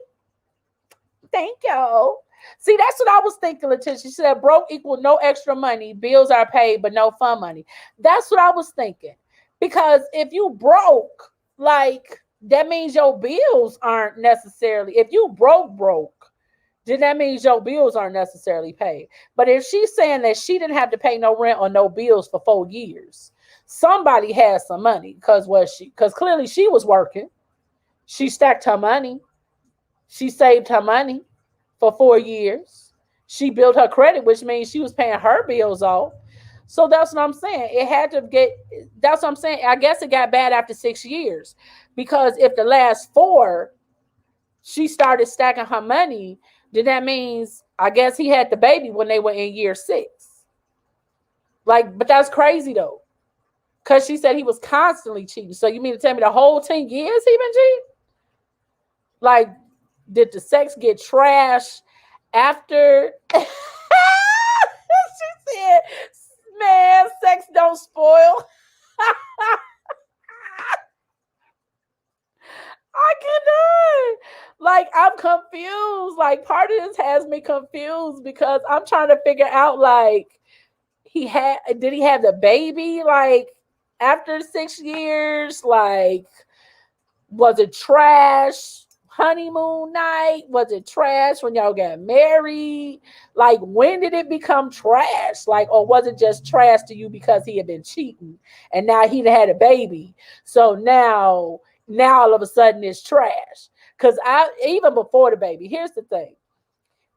Thank you. See, that's what I was thinking, Letitia. She said broke equal no extra money. Bills are paid, but no fun money. That's what I was thinking. Because if you broke, like, that means your bills aren't necessarily, if you broke, then that means your bills aren't necessarily paid. But if she's saying that she didn't have to pay no rent or no bills for 4 years, somebody has some money, because clearly she was working. She stacked her money. She saved her money for 4 years. She built her credit, which means she was paying her bills off. So that's what I'm saying. It had to get, that's what I'm saying. I guess it got bad after 6 years, because if the last 4 she started stacking her money, then that means, I guess, he had the baby when they were in year 6. Like, but that's crazy though, because she said he was constantly cheating. So you mean to tell me the whole 10 years he been cheating? Like, did the sex get trash after? She said, man, sex don't spoil. I cannot. Like, I'm confused. Like, part of this has me confused, because I'm trying to figure out, like, did he have the baby, like, after 6 years? Like, was it trash honeymoon night? Was it trash when y'all got married? Like, when did it become trash? Like, or was it just trash to you because he had been cheating and now he had a baby? So now all of a sudden it's trash. Because even before the baby, here's the thing: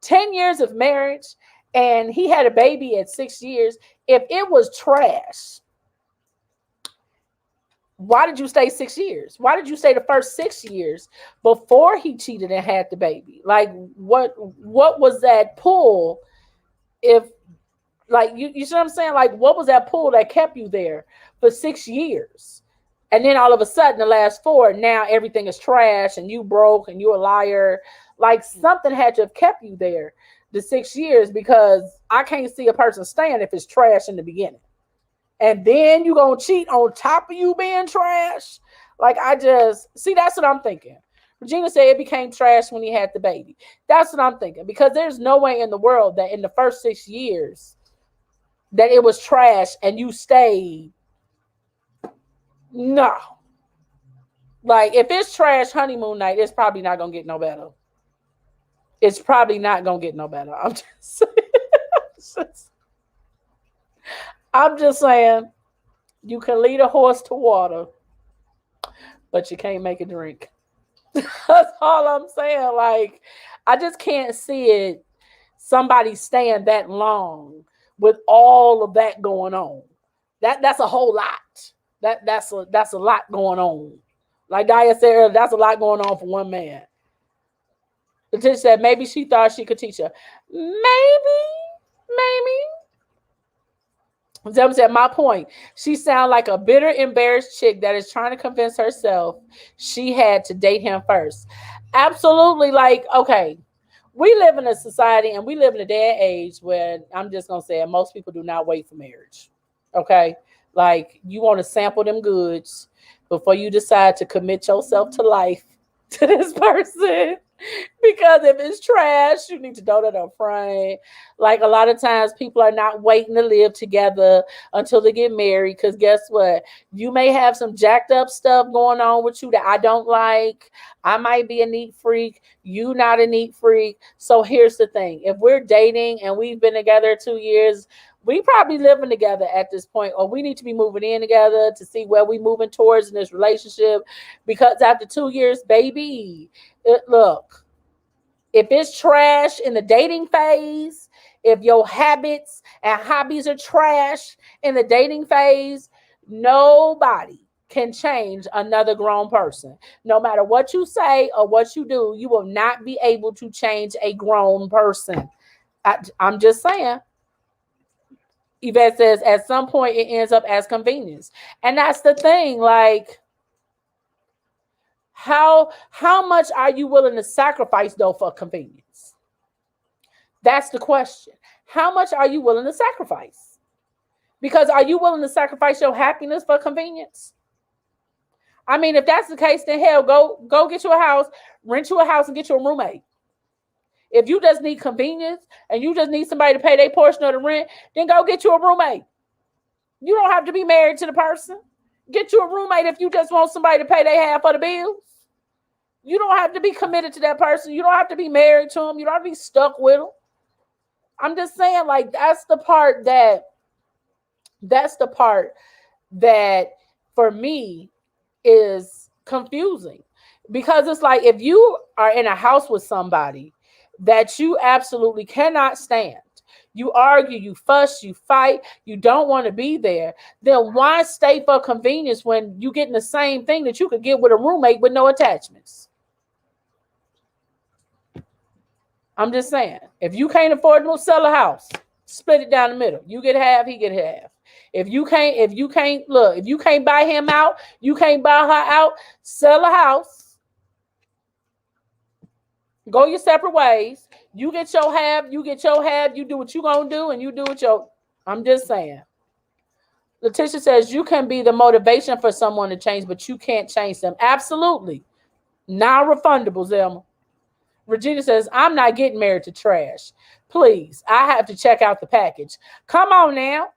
10 years of marriage and he had a baby at 6 years. If it was trash, why did you stay 6 years? Why did you stay the first 6 years before he cheated and had the baby? Like, what was that pull? If, like, you see what I'm saying? Like, what was that pull that kept you there for 6 years? And then all of a sudden, the last 4, now everything is trash and you broke and you're a liar. Like, something had to have kept you there the 6 years, because I can't see a person staying if it's trash in the beginning. And then you gonna cheat on top of you being trash. Like, I just see, that's what I'm thinking. Regina said it became trash when he had the baby. That's what I'm thinking, because there's no way in the world that in the first 6 years that it was trash and you stayed. No. Like, if it's trash honeymoon night, it's probably not gonna get no better. It's probably not gonna get no better. I'm just saying. I'm just saying, you can lead a horse to water, but you can't make it drink. That's all I'm saying. Like, I just can't see it somebody staying that long with all of that going on. That's a whole lot. That's a lot going on. Like Daya said earlier, that's a lot going on for one man. The teacher said maybe she thought she could teach her. Maybe, maybe. Zeb said, my point. She sounds like a bitter, embarrassed chick that is trying to convince herself she had to date him first. Absolutely. Like, okay, we live in a society and we live in a day and age where I'm just going to say it, most people do not wait for marriage. Okay. Like, you want to sample them goods before you decide to commit yourself to life to this person. Because if it's trash, you need to know that up front. Like, a lot of times people are not waiting to live together until they get married. Because guess what? You may have some jacked up stuff going on with you that I don't like. I might be a neat freak. You not a neat freak. So here's the thing. If we're dating and we've been together 2 years, we probably living together at this point, or we need to be moving in together to see where we moving towards in this relationship. Because after 2 years, baby, look, if it's trash in the dating phase, if your habits and hobbies are trash in the dating phase, nobody can change another grown person. No matter what you say or what you do, you will not be able to change a grown person. I'm just saying. Yvette says at some point it ends up as convenience. And that's the thing. Like, how much are you willing to sacrifice though for convenience? That's the question. How much are you willing to sacrifice? Because are you willing to sacrifice your happiness for convenience? I mean, if that's the case, then hell, go get you a house, rent you a house, and get you a roommate. If you just need convenience and you just need somebody to pay their portion of the rent, then go get you a roommate. You don't have to be married to the person. Get you a roommate if you just want somebody to pay their half of the bills. You don't have to be committed to that person. You don't have to be married to them. You don't have to be stuck with them. I'm just saying, like, that's the part that for me is confusing. Because it's like, if you are in a house with somebody that you absolutely cannot stand, you argue, you fuss, you fight, you don't want to be there, then why stay for convenience when you getting the same thing that you could get with a roommate with no attachments? I'm just saying, if you can't afford to sell a house, split it down the middle. You get half, he get half. If you can't buy him out, you can't buy her out, sell a house, go your separate ways. You get your half, you get your half, you do what you gonna do, and you do what your. I'm just saying. Letitia says you can be the motivation for someone to change, but you can't change them. Absolutely. Non-refundable, Zelma. Regina says, I'm not getting married to trash. Please, I have to check out the package. Come on now.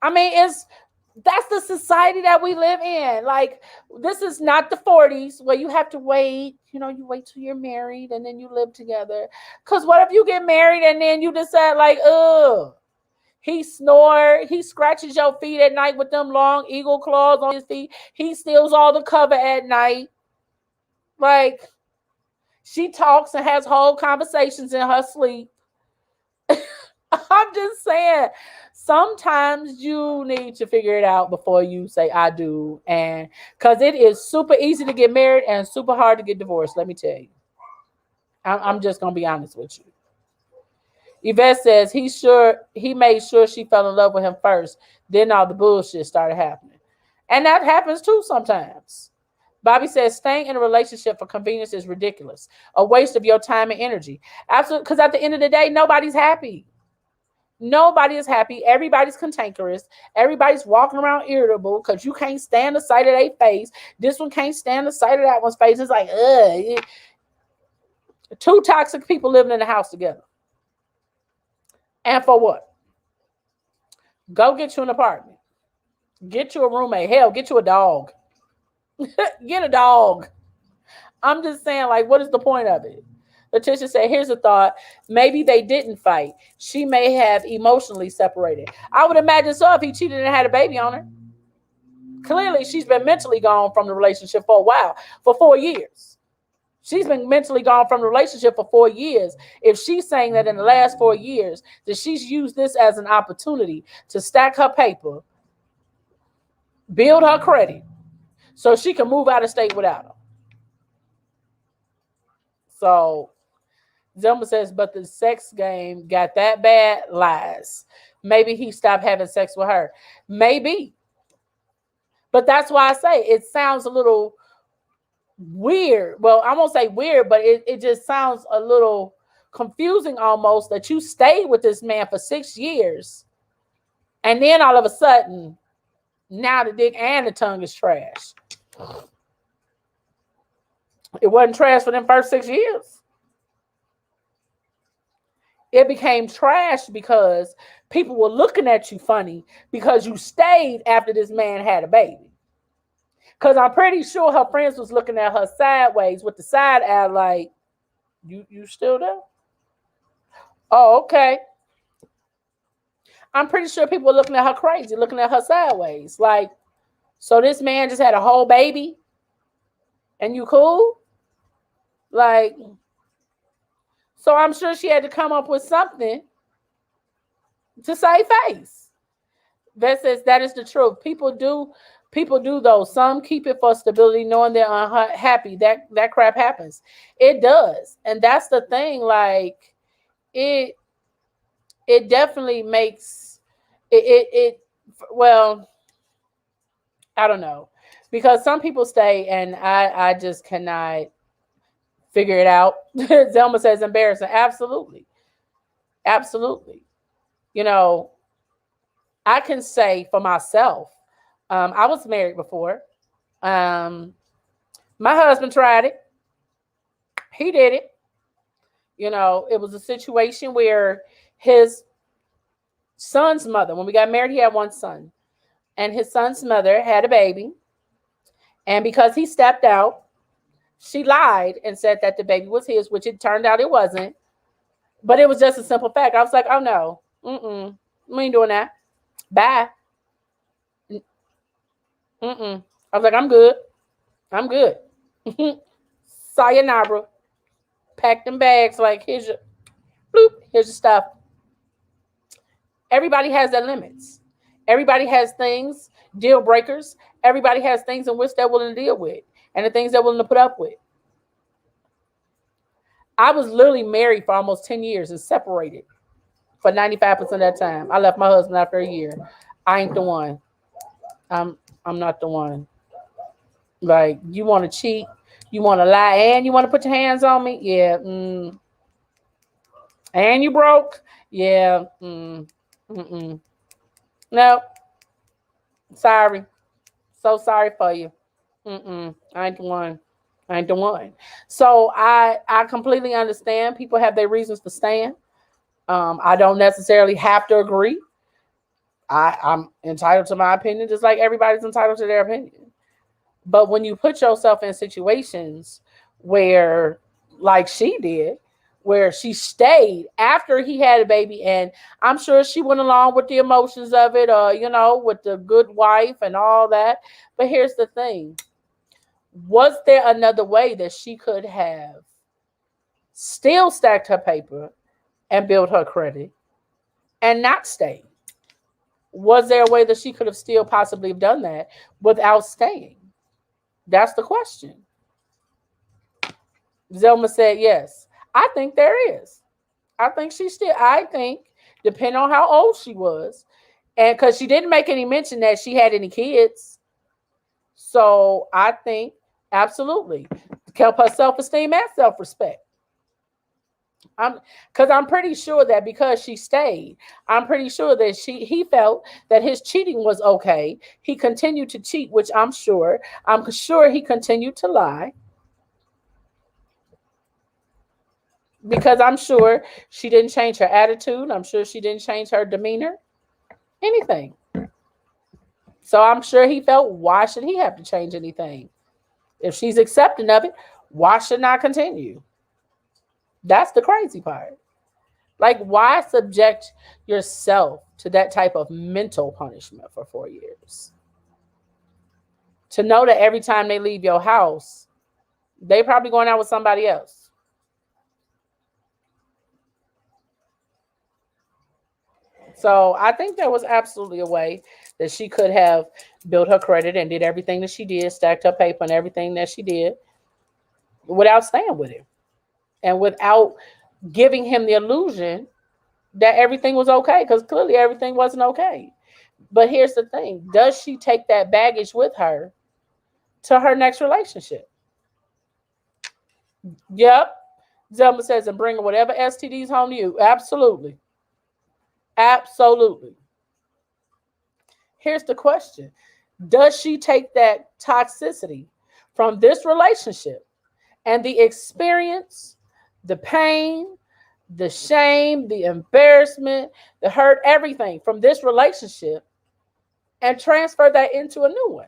I mean, that's the society that we live in. Like, this is not the 40s where you have to wait. You wait till you're married and then you live together. Because what if you get married and then you decide, like, he snores, he scratches your feet at night with them long eagle claws on his feet. He steals all the cover at night. Like, she talks and has whole conversations in her sleep. I'm just saying, sometimes you need to figure it out before you say I do. And because it is super easy to get married and super hard to get divorced, let me tell you. I'm just going to be honest with you. Yvette says he made sure she fell in love with him first. Then all the bullshit started happening. And that happens too sometimes. Bobby says staying in a relationship for convenience is ridiculous. A waste of your time and energy. Absolutely. Because at the end of the day, nobody's happy. Nobody is happy. Everybody's cantankerous. Everybody's walking around irritable because you can't stand the sight of their face. This one can't stand the sight of that one's face. It's like, ugh. Two toxic people living in the house together. And for what? Go get you an apartment. Get you a roommate. Hell, get you a dog. Get a dog. I'm just saying, like, what is the point of it? Letitia said, here's a thought. Maybe they didn't fight. She may have emotionally separated. I would imagine so if he cheated and had a baby on her. Clearly, she's been mentally gone from the relationship for a while, for 4 years. She's been mentally gone from the relationship for 4 years. If she's saying that in the last 4 years, that she's used this as an opportunity to stack her paper, build her credit, so she can move out of state without him. So Zelma says, but the sex game got that bad? Lies. Maybe he stopped having sex with her. Maybe. But that's why I say it sounds a little weird. Well, I won't say weird, but it just sounds a little confusing almost that you stayed with this man for 6 years. And then all of a sudden, now the dick and the tongue is trash. It wasn't trash for them first 6 years. It became trash because people were looking at you funny because you stayed after this man had a baby. Because I'm pretty sure her friends was looking at her sideways with the side eye like, you still there? Oh, okay. I'm pretty sure people were looking at her crazy, looking at her sideways. Like, so this man just had a whole baby and you cool? Like, so I'm sure she had to come up with something to save face. That says that is the truth. People do though. Some keep it for stability, knowing they're unhappy. That crap happens. It does, and that's the thing. Like it definitely makes it. Well, I don't know, because some people stay, and I just cannot figure it out. Zelma says embarrassing. Absolutely, absolutely. You know, I can say for myself, I was married before. My husband tried it. He did it. You know, it was a situation where his son's mother, when we got married, he had one son, and his son's mother had a baby. And because he stepped out, she lied and said that the baby was his, which it turned out it wasn't. But it was just a simple fact. I was like, oh no, we ain't doing that. Bye. I was like, I'm good. I'm good. Sayonara. Pack them bags. Like, here's your bloop. Here's your stuff. Everybody has their limits. Everybody has things, deal breakers. Everybody has things in which they're willing to deal with and the things they're willing to put up with. I was literally married for almost 10 years and separated for 95% of that time. I left my husband after a year. I ain't the one. I'm not the one. Like, you want to cheat, you want to lie, and you want to put your hands on me? Yeah. And you broke? Yeah. No. Sorry. So sorry for you. I ain't the one. I ain't the one. So I completely understand. People have their reasons for staying. I don't necessarily have to agree. I'm entitled to my opinion, just like everybody's entitled to their opinion. But when you put yourself in situations where, like she did, where she stayed after he had a baby, and I'm sure she went along with the emotions of it, with the good wife and all that. But here's the thing. Was there another way that she could have still stacked her paper and built her credit and not stay? Was there a way that she could have still possibly done that without staying? That's the question. Zelma said yes. I think there is. I think, depending on how old she was, and because she didn't make any mention that she had any kids. So I think absolutely help her self-esteem and self-respect. I'm pretty sure that because she stayed, I'm pretty sure that he felt that his cheating was okay. He continued to cheat, which I'm sure he continued to lie, because I'm sure she didn't change her attitude. I'm sure she didn't change her demeanor, anything. So I'm sure he felt, why should he have to change anything? If she's accepting of it, why shouldn't I continue? That's the crazy part. Like, why subject yourself to that type of mental punishment for 4 years? To know that every time they leave your house, they probably going out with somebody else. So I think there was absolutely a way that she could have built her credit and did everything that she did, stacked her paper and everything that she did without staying with him and without giving him the illusion that everything was okay, because clearly everything wasn't okay. But here's the thing, does she take that baggage with her to her next relationship? Yep. Zelma says, and bring whatever STDs home to you. Absolutely. Absolutely. Here's the question, does she take that toxicity from this relationship and the experience, the pain, the shame, the embarrassment, the hurt, everything from this relationship and transfer that into a new one?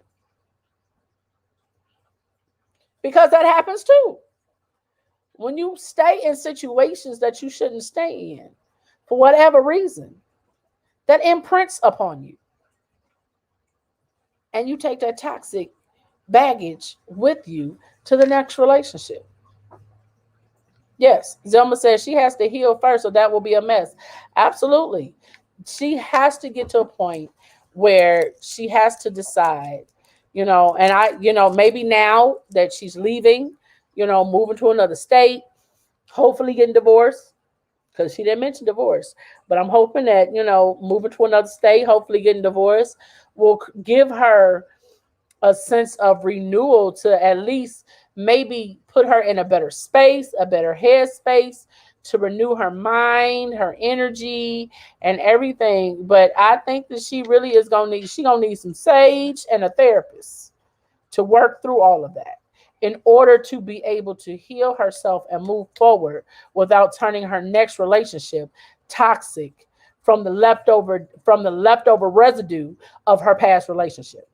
Because that happens too. When you stay in situations that you shouldn't stay in, for whatever reason, that imprints upon you. And you take that toxic baggage with you to the next relationship. Yes, Zelma says she has to heal first, so that will be a mess. Absolutely. She has to get to a point where she has to decide, and maybe now that she's leaving, moving to another state, hopefully getting divorced, because she didn't mention divorce. But I'm hoping that, moving to another state, hopefully getting divorced, will give her a sense of renewal to at least maybe put her in a better space, a better headspace, to renew her mind, her energy, and everything. But I think that she really is gonna need some sage and a therapist to work through all of that in order to be able to heal herself and move forward without turning her next relationship toxic from the leftover residue of her past relationship.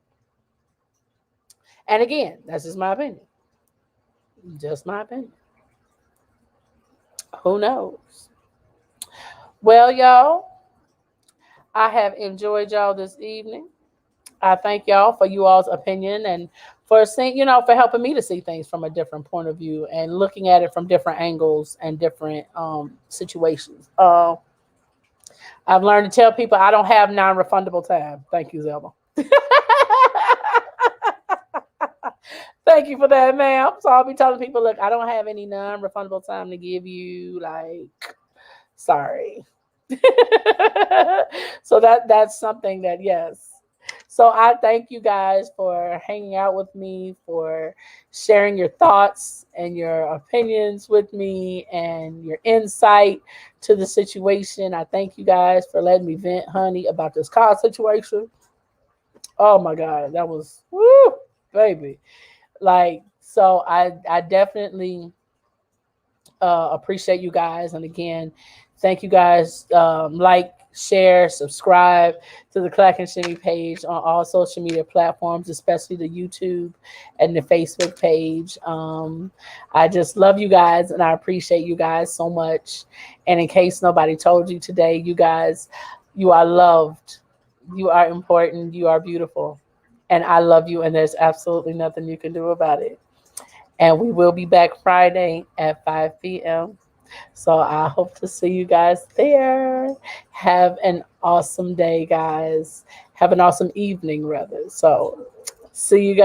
And again, that's just my opinion. Just my opinion. Who knows? Well, y'all, I have enjoyed y'all this evening. I thank y'all for you all's opinion and for seeing, for helping me to see things from a different point of view and looking at it from different angles and different situations. I've learned to tell people I don't have non-refundable time. Thank you, Zelma. Thank you for that, ma'am. So I'll be telling people, look, I don't have any non-refundable time to give you. Like, sorry. So that's something that, yes. So I thank you guys for hanging out with me, for sharing your thoughts and your opinions with me and your insight to the situation. I thank you guys for letting me vent, honey, about this car situation. Oh my God, that was woo, baby. Like, so I definitely appreciate you guys. And again, thank you guys. Like, share, subscribe to the Clack and Shimmy page on all social media platforms, especially the YouTube and the Facebook page. I just love you guys and I appreciate you guys so much. And in case nobody told you today, you guys, you are loved. You are important. You are beautiful. And I love you. And there's absolutely nothing you can do about it. And we will be back Friday at 5 p.m. So I hope to see you guys there. Have an awesome day, guys. Have an awesome evening, rather. So see you guys.